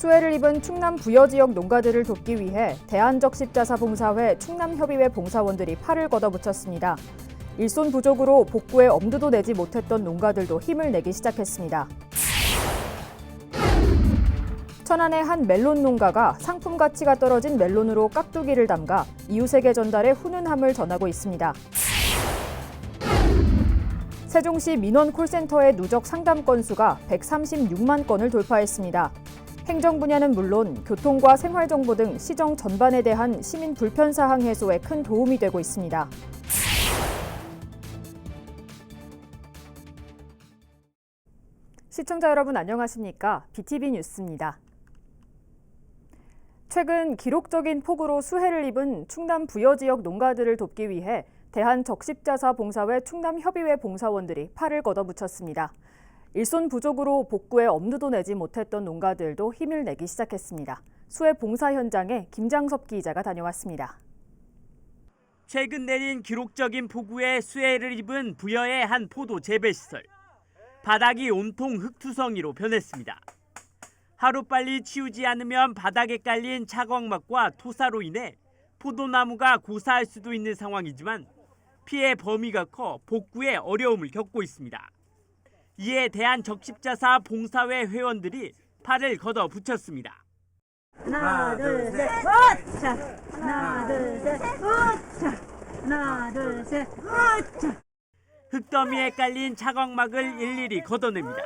수해를 입은 충남 부여 지역 농가들을 돕기 위해 대한적십자사봉사회 충남협의회 봉사원들이 팔을 걷어붙였습니다. 일손 부족으로 복구에 엄두도 내지 못했던 농가들도 힘을 내기 시작했습니다. 천안의 한 멜론 농가가 상품 가치가 떨어진 멜론으로 깍두기를 담가 이웃에게 전달해 훈훈함을 전하고 있습니다. 세종시 민원 콜센터의 누적 상담 건수가 136만 건을 돌파했습니다. 행정 분야는 물론 교통과 생활정보 등 시정 전반에 대한 시민 불편사항 해소에 큰 도움이 되고 있습니다. 시청자 여러분 안녕하십니까? BTV 뉴스입니다. 최근 기록적인 폭우로 수해를 입은 충남 부여 지역 농가들을 돕기 위해 대한적십자사봉사회 충남협의회 봉사원들이 팔을 걷어붙였습니다. 일손 부족으로 복구에 엄두도 내지 못했던 농가들도 힘을 내기 시작했습니다. 수해 봉사 현장에 김장섭 기자가 다녀왔습니다. 최근 내린 기록적인 폭우에 수해를 입은 부여의 한 포도 재배시설. 바닥이 온통 흙투성이로 변했습니다. 하루빨리 치우지 않으면 바닥에 깔린 차광막과 토사로 인해 포도나무가 고사할 수도 있는 상황이지만 피해 범위가 커 복구에 어려움을 겪고 있습니다. 이에 대한적십자사 봉사회 회원들이 팔을 걷어붙였습니다. 하나, 둘, 셋, 으차! 하나, 둘, 셋, 으차! 하나, 둘, 셋, 으차! 흙더미에 깔린 차광막을 일일이 걷어냅니다.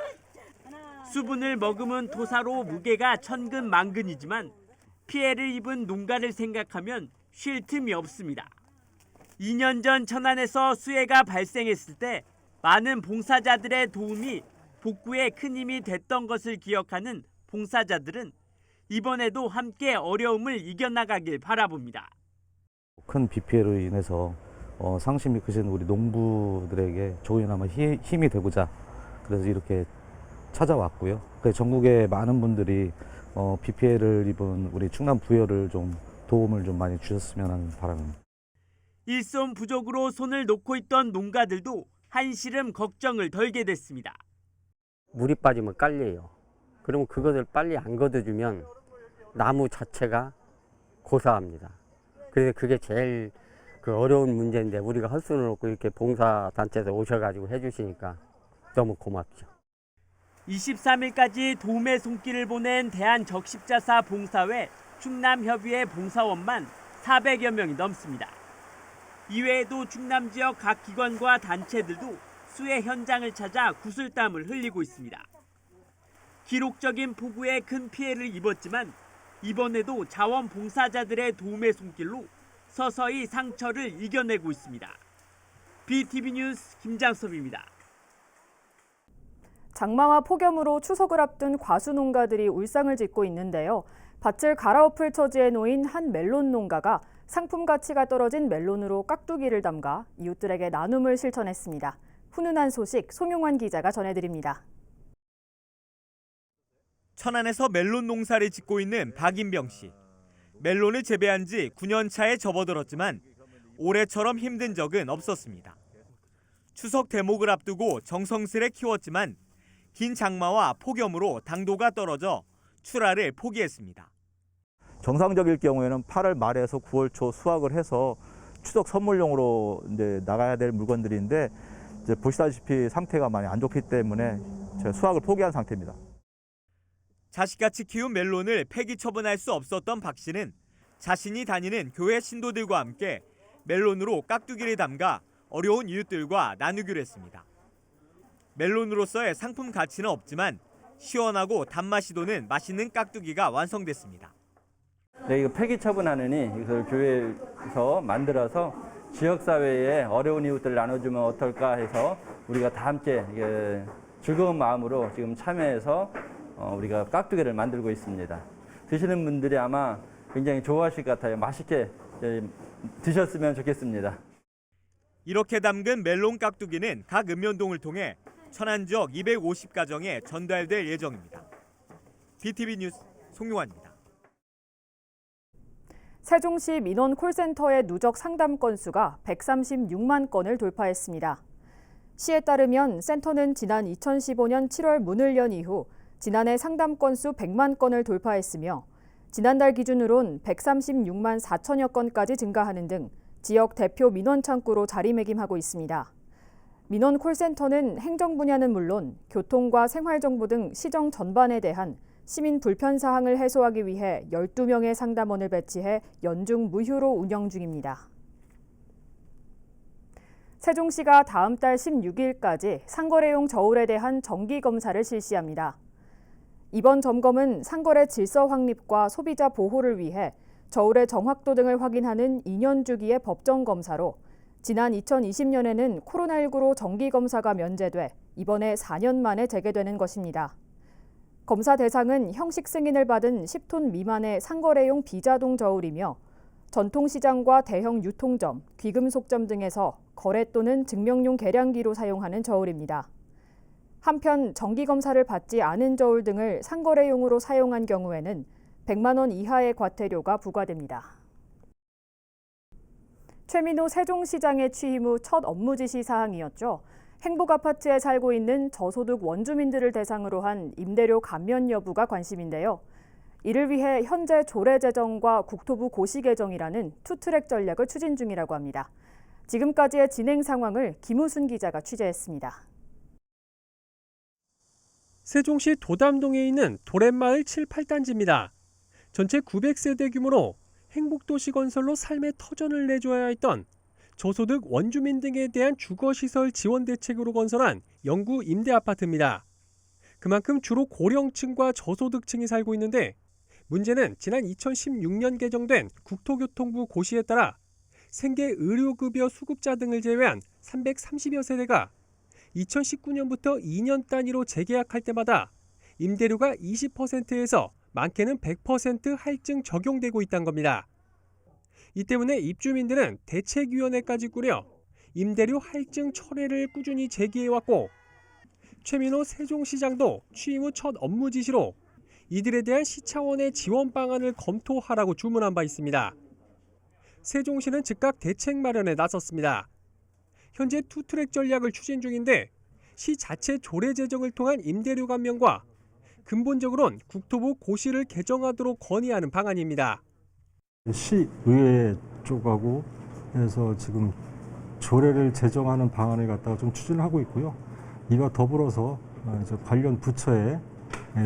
수분을 머금은 토사로 무게가 천근만근이지만 피해를 입은 농가를 생각하면 쉴 틈이 없습니다. 2년 전 천안에서 수해가 발생했을 때 많은 봉사자들의 도움이 복구에 큰 힘이 됐던 것을 기억하는 봉사자들은 이번에도 함께 어려움을 이겨나가길 바라봅니다. 큰 비 피해로 인해서 상심이 크신 우리 농부들에게 조금이나마 힘이 되고자 그래서 이렇게 찾아왔고요. 전국의 많은 분들이 비 피해를 입은 우리 충남 부여를 좀 도움을 좀 많이 주셨으면 하는 바람입니다. 일손 부족으로 손을 놓고 있던 농가들도 한시름 걱정을 덜게 됐습니다. 물이 빠지면 깔려요. 그러면 그것을 빨리 안 걷어주면 나무 자체가 고사합니다. 그래서 그게 제일 어려운 문제인데 우리가 할 수는 없고 이렇게 봉사단체에서 오셔가지고 해주시니까 너무 고맙죠. 23일까지 도움의 손길을 보낸 대한적십자사 봉사회 충남협의회 봉사원만 400여 명이 넘습니다. 이외에도 충남 지역 각 기관과 단체들도 수해 현장을 찾아 구슬땀을 흘리고 있습니다. 기록적인 폭우에 큰 피해를 입었지만 이번에도 자원봉사자들의 도움의 손길로 서서히 상처를 이겨내고 있습니다. BTV 뉴스 김장섭입니다. 장마와 폭염으로 추석을 앞둔 과수 농가들이 울상을 짓고 있는데요. 밭을 갈아엎을 처지에 놓인 한 멜론 농가가 상품 가치가 떨어진 멜론으로 깍두기를 담가 이웃들에게 나눔을 실천했습니다. 훈훈한 소식 송용환 기자가 전해드립니다. 천안에서 멜론 농사를 짓고 있는 박인병 씨. 멜론을 재배한 지 9년 차에 접어들었지만 올해처럼 힘든 적은 없었습니다. 추석 대목을 앞두고 정성스레 키웠지만 긴 장마와 폭염으로 당도가 떨어져 출하를 포기했습니다. 정상적일 경우에는 8월 말에서 9월 초 수확을 해서 추석 선물용으로 이제 나가야 될 물건들인데 이제 보시다시피 상태가 많이 안 좋기 때문에 제가 수확을 포기한 상태입니다. 자식같이 키운 멜론을 폐기 처분할 수 없었던 박 씨는 자신이 다니는 교회 신도들과 함께 멜론으로 깍두기를 담가 어려운 이웃들과 나누기로 했습니다. 멜론으로서의 상품 가치는 없지만 시원하고 단맛이 도는 맛있는 깍두기가 완성됐습니다. 네, 이거 폐기 처분하느니 이걸 교회에서 만들어서 지역사회에 어려운 이웃들 나눠주면 어떨까 해서 우리가 다 함께 즐거운 마음으로 지금 참여해서 우리가 깍두기를 만들고 있습니다. 드시는 분들이 아마 굉장히 좋아하실 것 같아요. 맛있게 드셨으면 좋겠습니다. 이렇게 담근 멜론 깍두기는 각 읍면동을 통해 천안 지역 250가정에 전달될 예정입니다. BTV 뉴스 송용환입니다. 세종시 민원 콜센터의 누적 상담 건수가 136만 건을 돌파했습니다. 시에 따르면 센터는 지난 2015년 7월 문을 연 이후 지난해 상담 건수 100만 건을 돌파했으며 지난달 기준으론 136만 4천여 건까지 증가하는 등 지역 대표 민원 창구로 자리매김하고 있습니다. 민원 콜센터는 행정 분야는 물론 교통과 생활정보 등 시정 전반에 대한 시민 불편 사항을 해소하기 위해 12명의 상담원을 배치해 연중 무휴로 운영 중입니다. 세종시가 다음 달 16일까지 상거래용 저울에 대한 정기검사를 실시합니다. 이번 점검은 상거래 질서 확립과 소비자 보호를 위해 저울의 정확도 등을 확인하는 2년 주기의 법정 검사로 지난 2020년에는 코로나19로 정기검사가 면제돼 이번에 4년 만에 재개되는 것입니다. 검사 대상은 형식 승인을 받은 10톤 미만의 상거래용 비자동 저울이며 전통시장과 대형 유통점, 귀금속점 등에서 거래 또는 증명용 계량기로 사용하는 저울입니다. 한편 정기검사를 받지 않은 저울 등을 상거래용으로 사용한 경우에는 100만 원 이하의 과태료가 부과됩니다. 최민호 세종시장의 취임 후 첫 업무 지시 사항이었죠. 행복아파트에 살고 있는 저소득 원주민들을 대상으로 한 임대료 감면 여부가 관심인데요. 이를 위해 현재 조례 제정과 국토부 고시 개정이라는 투트랙 전략을 추진 중이라고 합니다. 지금까지의 진행 상황을 김우순 기자가 취재했습니다. 세종시 도담동에 있는 도랩마을 7, 8단지입니다. 전체 900세대 규모로 행복도시 건설로 삶의 터전을 내줘야 했던 저소득 원주민 등에 대한 주거시설 지원 대책으로 건설한 영구 임대아파트입니다. 그만큼 주로 고령층과 저소득층이 살고 있는데 문제는 지난 2016년 개정된 국토교통부 고시에 따라 생계 의료급여 수급자 등을 제외한 330여 세대가 2019년부터 2년 단위로 재계약할 때마다 임대료가 20%에서 많게는 100% 할증 적용되고 있다는 겁니다. 이 때문에 입주민들은 대책위원회까지 꾸려 임대료 할증 철회를 꾸준히 제기해왔고 최민호 세종시장도 취임 후 첫 업무 지시로 이들에 대한 시 차원의 지원 방안을 검토하라고 주문한 바 있습니다. 세종시는 즉각 대책 마련에 나섰습니다. 현재 투트랙 전략을 추진 중인데 시 자체 조례 제정을 통한 임대료 감면과 근본적으로는 국토부 고시를 개정하도록 건의하는 방안입니다. 시의회 쪽하고 해서 지금 조례를 제정하는 방안을 갖다가 좀 추진을 하고 있고요. 이와 더불어서 관련 부처에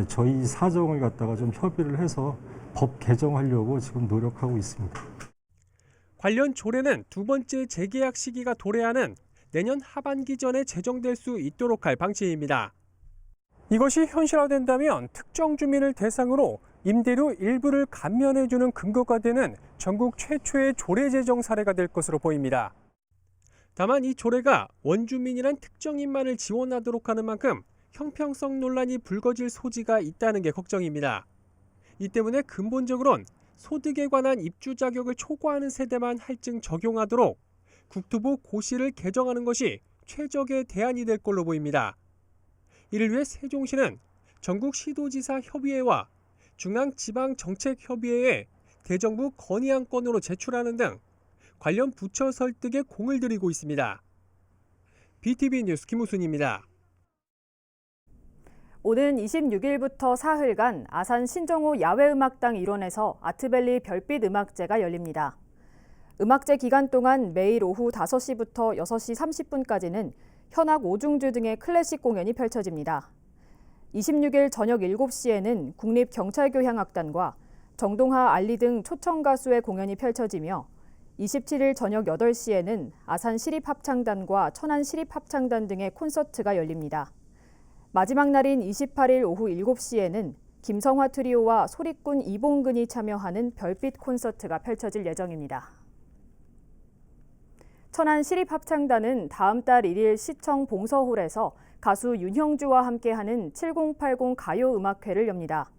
저희 사정을 갖다가 좀 협의를 해서 법 개정하려고 지금 노력하고 있습니다. 관련 조례는 두 번째 재계약 시기가 도래하는 내년 하반기 전에 제정될 수 있도록 할 방침입니다. 이것이 현실화된다면 특정 주민을 대상으로 임대료 일부를 감면해주는 근거가 되는 전국 최초의 조례 제정 사례가 될 것으로 보입니다. 다만 이 조례가 원주민이란 특정인만을 지원하도록 하는 만큼 형평성 논란이 불거질 소지가 있다는 게 걱정입니다. 이 때문에 근본적으로는 소득에 관한 입주 자격을 초과하는 세대만 할증 적용하도록 국토부 고시를 개정하는 것이 최적의 대안이 될 걸로 보입니다. 이를 위해 세종시는 전국 시도지사 협의회와 중앙지방정책협의회에 대정부 건의안건으로 제출하는 등 관련 부처 설득에 공을 들이고 있습니다. BTV 뉴스 김우순입니다. 오는 26일부터 사흘간 아산 신정호 야외음악당 일원에서 아트밸리 별빛 음악제가 열립니다. 음악제 기간 동안 매일 오후 5시부터 6시 30분까지는 현악 5중주 등의 클래식 공연이 펼쳐집니다. 26일 저녁 7시에는 국립경찰교향악단과 정동하, 알리 등 초청 가수의 공연이 펼쳐지며 27일 저녁 8시에는 아산 시립합창단과 천안 시립합창단 등의 콘서트가 열립니다. 마지막 날인 28일 오후 7시에는 김성화 트리오와 소리꾼 이봉근이 참여하는 별빛 콘서트가 펼쳐질 예정입니다. 천안 시립합창단은 다음 달 1일 시청 봉서홀에서 가수 윤형주와 함께하는 7080 가요음악회를 엽니다.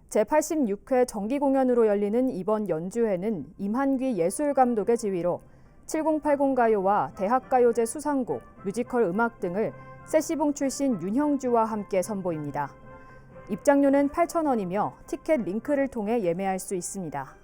제86회 정기공연으로 열리는 이번 연주회는 임한귀 예술감독의 지휘로 7080 가요와 대학가요제 수상곡, 뮤지컬 음악 등을 세시봉 출신 윤형주와 함께 선보입니다. 입장료는 8,000원이며 티켓 링크를 통해 예매할 수 있습니다.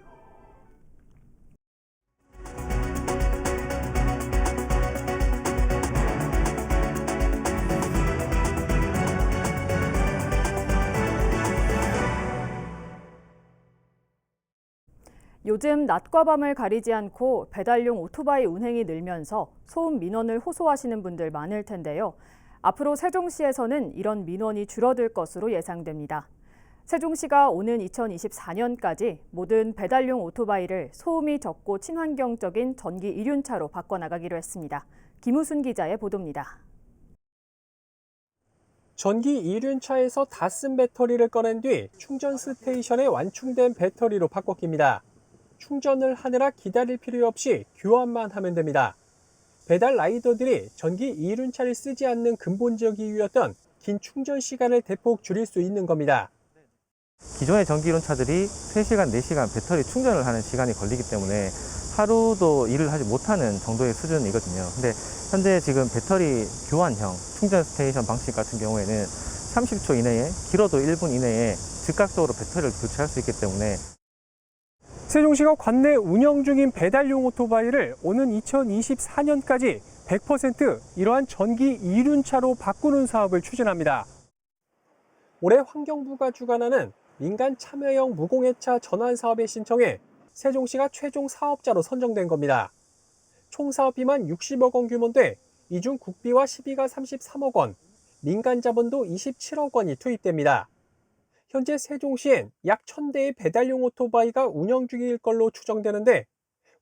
요즘 낮과 밤을 가리지 않고 배달용 오토바이 운행이 늘면서 소음 민원을 호소하시는 분들 많을 텐데요. 앞으로 세종시에서는 이런 민원이 줄어들 것으로 예상됩니다. 세종시가 오는 2024년까지 모든 배달용 오토바이를 소음이 적고 친환경적인 전기 이륜차로 바꿔나가기로 했습니다. 김우순 기자의 보도입니다. 전기 이륜차에서 다 쓴 배터리를 꺼낸 뒤 충전 스테이션에 완충된 배터리로 바꿔 낍니다. 충전을 하느라 기다릴 필요 없이 교환만 하면 됩니다. 배달 라이더들이 전기 이륜차를 쓰지 않는 근본적 이유였던 긴 충전 시간을 대폭 줄일 수 있는 겁니다. 기존의 전기 이륜차들이 3시간, 4시간 배터리 충전을 하는 시간이 걸리기 때문에 하루도 일을 하지 못하는 정도의 수준이거든요. 근데 현재 지금 배터리 교환형 충전 스테이션 방식 같은 경우에는 30초 이내에, 길어도 1분 이내에 즉각적으로 배터리를 교체할 수 있기 때문에 세종시가 관내 운영 중인 배달용 오토바이를 오는 2024년까지 100% 이러한 전기 이륜차로 바꾸는 사업을 추진합니다. 올해 환경부가 주관하는 민간 참여형 무공해차 전환 사업에 신청해 세종시가 최종 사업자로 선정된 겁니다. 총 사업비만 60억 원 규모인데 이 중 국비와 시비가 33억 원, 민간 자본도 27억 원이 투입됩니다. 현재 세종시엔 약 1000대의 배달용 오토바이가 운영 중일 걸로 추정되는데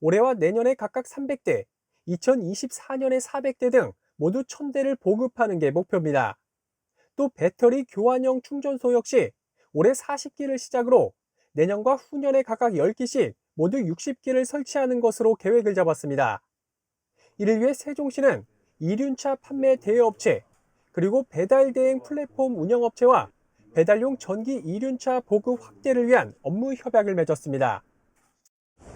올해와 내년에 각각 300대, 2024년에 400대 등 모두 1000대를 보급하는 게 목표입니다. 또 배터리 교환형 충전소 역시 올해 40기를 시작으로 내년과 후년에 각각 10기씩 모두 60기를 설치하는 것으로 계획을 잡았습니다. 이를 위해 세종시는 이륜차 판매 대여업체, 그리고 배달 대행 플랫폼 운영업체와 배달용 전기 이륜차 보급 확대를 위한 업무 협약을 맺었습니다.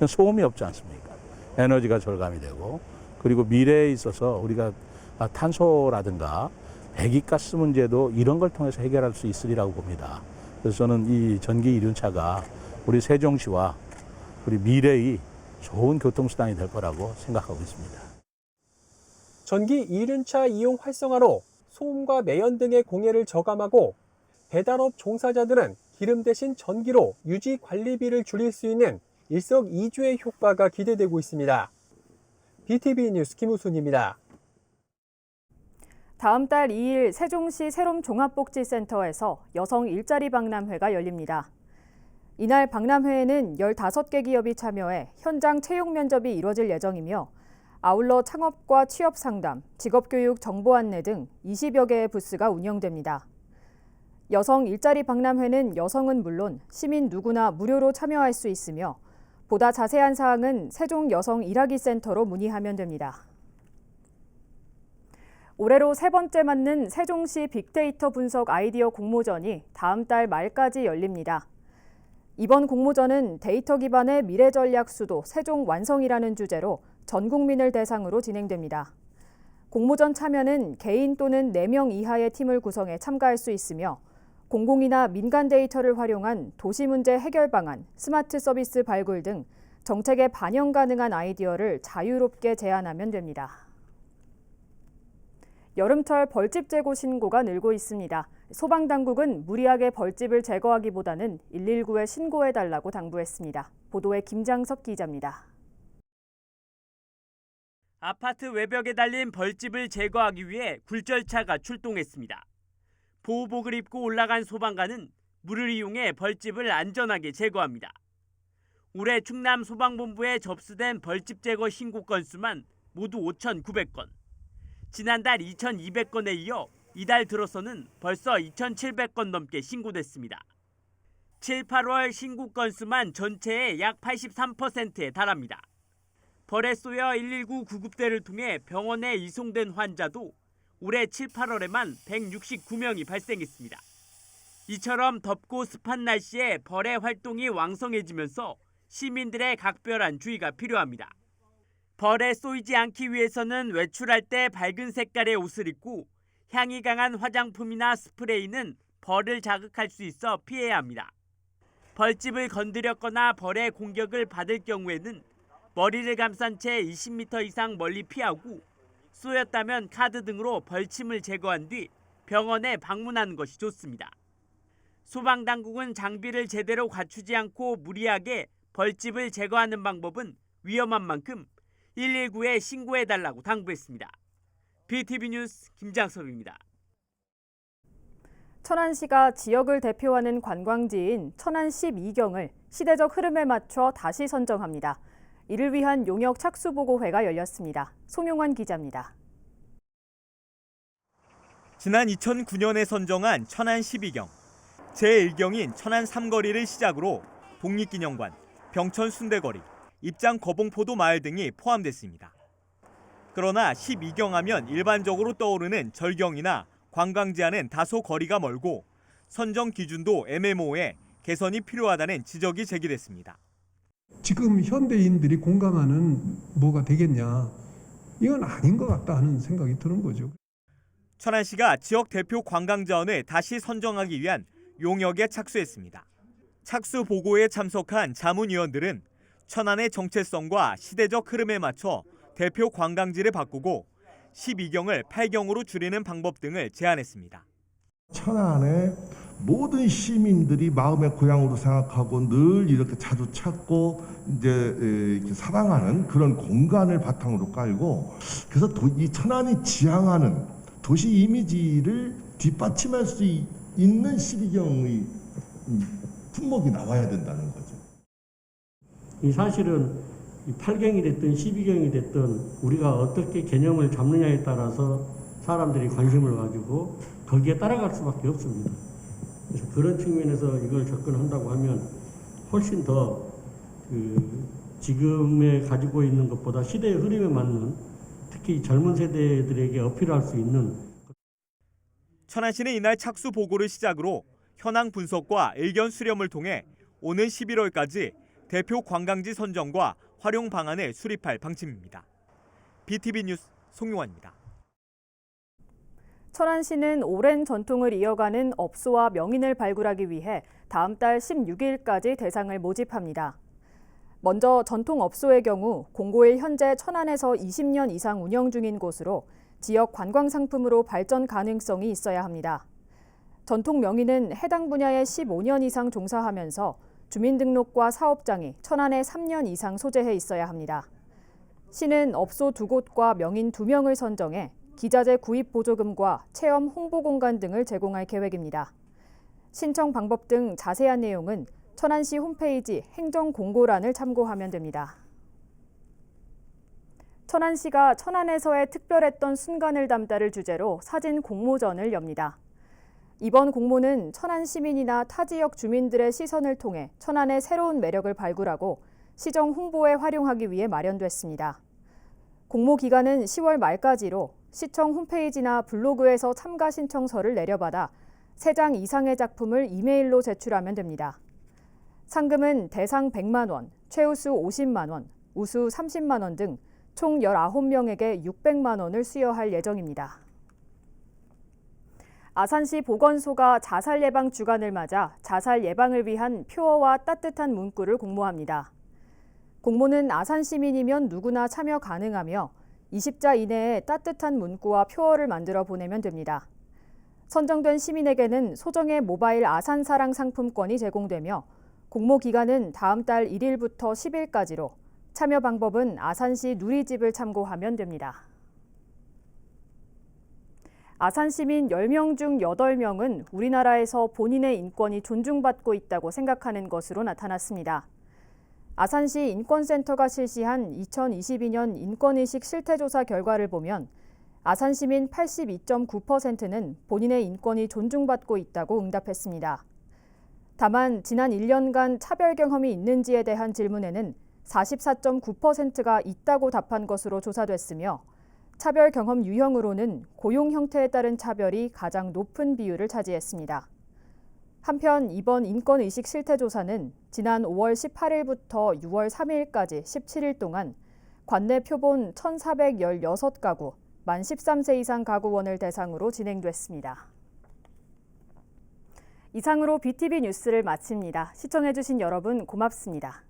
소음이 없지 않습니까? 에너지가 절감이 되고, 그리고 미래에 있어서 우리가 탄소라든가 배기가스 문제도 이런 걸 통해서 해결할 수 있으리라고 봅니다. 그래서 저는 이 전기 이륜차가 우리 세종시와 우리 미래의 좋은 교통수단이 될 거라고 생각하고 있습니다. 전기 이륜차 이용 활성화로 소음과 매연 등의 공해를 저감하고 배달업 종사자들은 기름 대신 전기로 유지 관리비를 줄일 수 있는 일석이조의 효과가 기대되고 있습니다. BTV 뉴스 김우순입니다. 다음 달 2일 세종시 새롬 종합복지센터에서 여성 일자리 박람회가 열립니다. 이날 박람회에는 15개 기업이 참여해 현장 채용 면접이 이뤄질 예정이며 아울러 창업과 취업 상담, 직업교육 정보 안내 등 20여 개의 부스가 운영됩니다. 여성 일자리 박람회는 여성은 물론 시민 누구나 무료로 참여할 수 있으며 보다 자세한 사항은 세종 여성 일하기 센터로 문의하면 됩니다. 올해로 3번째 맞는 세종시 빅데이터 분석 아이디어 공모전이 다음 달 말까지 열립니다. 이번 공모전은 데이터 기반의 미래 전략 수도 세종 완성이라는 주제로 전 국민을 대상으로 진행됩니다. 공모전 참여는 개인 또는 4명 이하의 팀을 구성해 참가할 수 있으며 공공이나 민간 데이터를 활용한 도시 문제 해결 방안, 스마트 서비스 발굴 등 정책에 반영 가능한 아이디어를 자유롭게 제안하면 됩니다. 여름철 벌집 제거 신고가 늘고 있습니다. 소방당국은 무리하게 벌집을 제거하기보다는 119에 신고해달라고 당부했습니다. 보도에 김장섭 기자입니다. 아파트 외벽에 달린 벌집을 제거하기 위해 굴절차가 출동했습니다. 보호복을 입고 올라간 소방관은 물을 이용해 벌집을 안전하게 제거합니다. 올해 충남 소방본부에 접수된 벌집 제거 신고 건수만 모두 5,900건. 지난달 2,200건에 이어 이달 들어서는 벌써 2,700건 넘게 신고됐습니다. 7, 8월 신고 건수만 전체의 약 83%에 달합니다. 벌에 쏘여 119 구급대를 통해 병원에 이송된 환자도 올해 7, 8월에만 169명이 발생했습니다. 이처럼 덥고 습한 날씨에 벌의 활동이 왕성해지면서 시민들의 각별한 주의가 필요합니다. 벌에 쏘이지 않기 위해서는 외출할 때 밝은 색깔의 옷을 입고 향이 강한 화장품이나 스프레이는 벌을 자극할 수 있어 피해야 합니다. 벌집을 건드렸거나 벌의 공격을 받을 경우에는 머리를 감싼 채 20m 이상 멀리 피하고 쏘였다면 카드 등으로 벌침을 제거한 뒤 병원에 방문하는 것이 좋습니다. 소방당국은 장비를 제대로 갖추지 않고 무리하게 벌집을 제거하는 방법은 위험한 만큼 119에 신고해달라고 당부했습니다. BTV 뉴스 김장섭입니다. 천안시가 지역을 대표하는 관광지인 천안 12경을 시대적 흐름에 맞춰 다시 선정합니다. 이를 위한 용역 착수보고회가 열렸습니다. 송용환 기자입니다. 지난 2009년에 선정한 천안 12경. 제1경인 천안 삼거리를 시작으로 독립기념관, 병천 순대거리, 입장 거봉포도 마을 등이 포함됐습니다. 그러나 12경 하면 일반적으로 떠오르는 절경이나 관광지와는 다소 거리가 멀고 선정 기준도 애매모호해 개선이 필요하다는 지적이 제기됐습니다. 지금 현대인들이 공감하는 뭐가 되겠냐, 이건 아닌 것 같다 하는 생각이 드는 거죠. 천안시가 지역 대표 관광자원을 다시 선정하기 위한 용역에 착수했습니다. 착수 보고에 참석한 자문위원들은 천안의 정체성과 시대적 흐름에 맞춰 대표 관광지를 바꾸고 12경을 8경으로 줄이는 방법 등을 제안했습니다. 천안의 모든 시민들이 마음의 고향으로 생각하고 늘 이렇게 자주 찾고 이제 이렇게 사랑하는 그런 공간을 바탕으로 깔고, 그래서 이 천안이 지향하는 도시 이미지를 뒷받침할 수 있는 12경의 품목이 나와야 된다는 거죠. 이 사실은 8경이 됐든 12경이 됐든 우리가 어떻게 개념을 잡느냐에 따라서 사람들이 관심을 가지고 거기에 따라갈 수밖에 없습니다. 그래서 그런 측면에서 이걸 접근한다고 하면 훨씬 더 지금에 가지고 있는 것보다 시대의 흐름에 맞는, 특히 젊은 세대들에게 어필할 수 있는. 천안시는 이날 착수 보고를 시작으로 현황 분석과 의견 수렴을 통해 오는 11월까지 대표 관광지 선정과 활용 방안을 수립할 방침입니다. BTV 뉴스 송용환입니다. 천안시는 오랜 전통을 이어가는 업소와 명인을 발굴하기 위해 다음 달 16일까지 대상을 모집합니다. 먼저 전통 업소의 경우 공고일 현재 천안에서 20년 이상 운영 중인 곳으로 지역 관광 상품으로 발전 가능성이 있어야 합니다. 전통 명인은 해당 분야에 15년 이상 종사하면서 주민등록과 사업장이 천안에 3년 이상 소재해 있어야 합니다. 시는 업소 2곳과 명인 2명을 선정해 기자재 구입 보조금과 체험 홍보 공간 등을 제공할 계획입니다. 신청 방법 등 자세한 내용은 천안시 홈페이지 행정공고란을 참고하면 됩니다. 천안시가 천안에서의 특별했던 순간을 담다를 주제로 사진 공모전을 엽니다. 이번 공모는 천안 시민이나 타 지역 주민들의 시선을 통해 천안의 새로운 매력을 발굴하고 시정 홍보에 활용하기 위해 마련됐습니다. 공모 기간은 10월 말까지로 시청 홈페이지나 블로그에서 참가 신청서를 내려받아 3장 이상의 작품을 이메일로 제출하면 됩니다. 상금은 대상 100만 원, 최우수 50만 원, 우수 30만 원 등 총 19명에게 600만 원을 수여할 예정입니다. 아산시 보건소가 자살 예방 주간을 맞아 자살 예방을 위한 표어와 따뜻한 문구를 공모합니다. 공모는 아산 시민이면 누구나 참여 가능하며 20자 이내에 따뜻한 문구와 표어를 만들어 보내면 됩니다. 선정된 시민에게는 소정의 모바일 아산사랑 상품권이 제공되며 공모 기간은 다음 달 1일부터 10일까지로 참여 방법은 아산시 누리집을 참고하면 됩니다. 아산 시민 10명 중 8명은 우리나라에서 본인의 인권이 존중받고 있다고 생각하는 것으로 나타났습니다. 아산시 인권센터가 실시한 2022년 인권의식 실태조사 결과를 보면 아산 시민 82.9%는 본인의 인권이 존중받고 있다고 응답했습니다. 다만 지난 1년간 차별 경험이 있는지에 대한 질문에는 44.9%가 있다고 답한 것으로 조사됐으며 차별 경험 유형으로는 고용 형태에 따른 차별이 가장 높은 비율을 차지했습니다. 한편 이번 인권의식 실태조사는 지난 5월 18일부터 6월 3일까지 17일 동안 관내 표본 1,416가구, 만 13세 이상 가구원을 대상으로 진행됐습니다. 이상으로 BTV 뉴스를 마칩니다. 시청해주신 여러분 고맙습니다.